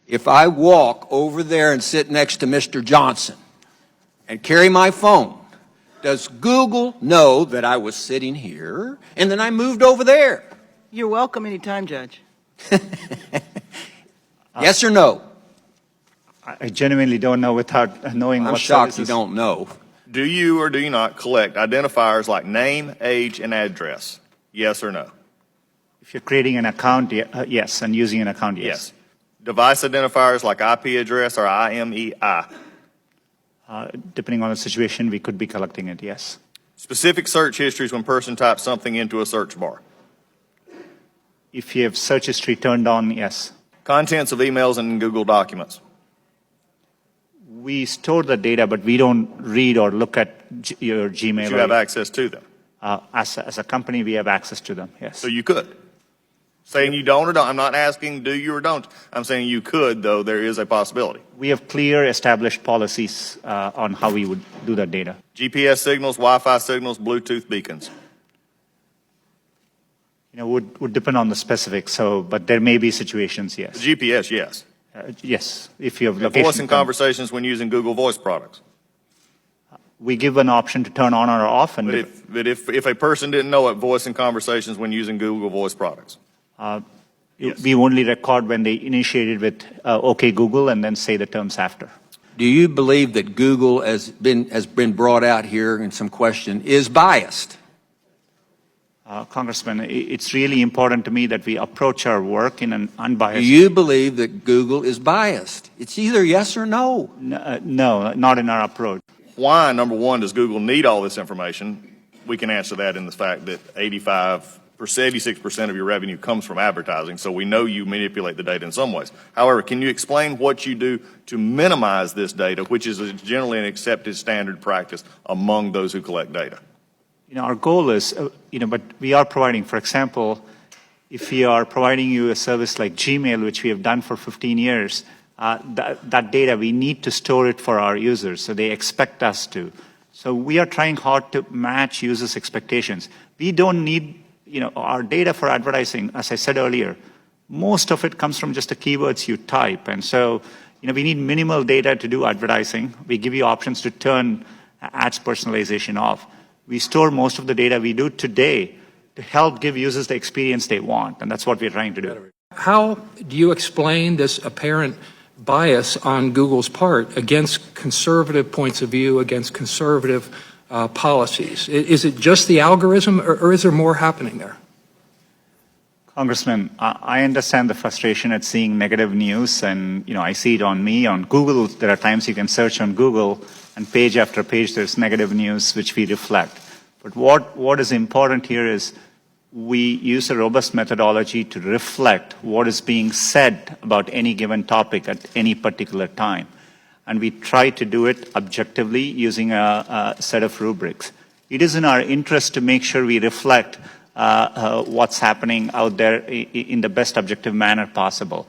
If I walk over there and sit next to Mr. Johnson and carry my phone, does Google know that I was sitting here and then I moved over there? You're welcome anytime, Judge. Yes or no? I genuinely don't know without knowing I'm what shocked services. you don't know. Do you or do you not collect identifiers like name, age, and address? Yes or no? If you're creating an account, yes, and using an account, yes. Device identifiers like IP address or IMEI? Depending on the situation, we could be collecting it, yes. Specific search histories when person types something into a search bar? If you have search history turned on, yes. Contents of emails and Google documents? We store the data, but we don't read or look at your Gmail. But you have access to them? As a company, we have access to them, yes. So you could? Saying you don't or don't? I'm not asking do you or don't. I'm saying you could, though there is a possibility. We have clear established policies on how we would do that data. GPS signals, Wi-Fi signals, Bluetooth beacons? Would depend on the specifics, but there may be situations, yes. The GPS, yes. Yes, if you have location. Voice and conversations when using Google Voice products? We give an option to turn on or off. And But if a person didn't know it, voice and conversations when using Google Voice products? Yes. We only record when they initiated with OK Google and then say the terms after. Do you believe that Google has been brought out here in some question is biased? Congressman, it's really important to me that we approach our work in an unbiased. Do you believe that Google is biased? It's either yes or no. No, not in our approach. Why, number one, does Google need all this information? We can answer that in the fact that 86% of your revenue comes from advertising, so we know you manipulate the data in some ways. However, can you explain what you do to minimize this data, which is generally an accepted standard practice among those who collect data? Our goal is, but we are providing, for example, if we are providing you a service like Gmail, which we have done for 15 years, that data, we need to store it for our users, so they expect us to. So we are trying hard to match users' expectations. We don't need, our data for advertising, as I said earlier, most of it comes from just the keywords you type. And so, we need minimal data to do advertising. We give you options to turn ads personalization off. We store most of the data we do today to help give users the experience they want, and that's what we're trying to do. How do you explain this apparent bias on Google's part against conservative points of view, against conservative policies? Is it just the algorithm, or is there more happening there? Congressman, I understand the frustration at seeing negative news, and I see it on me. On Google, there are times you can search on Google, and page after page there's negative news which we reflect. But what is important here is we use a robust methodology to reflect what is being said about any given topic at any particular time. And we try to do it objectively using a set of rubrics. It is in our interest to make sure we reflect what's happening out there in the best objective manner possible.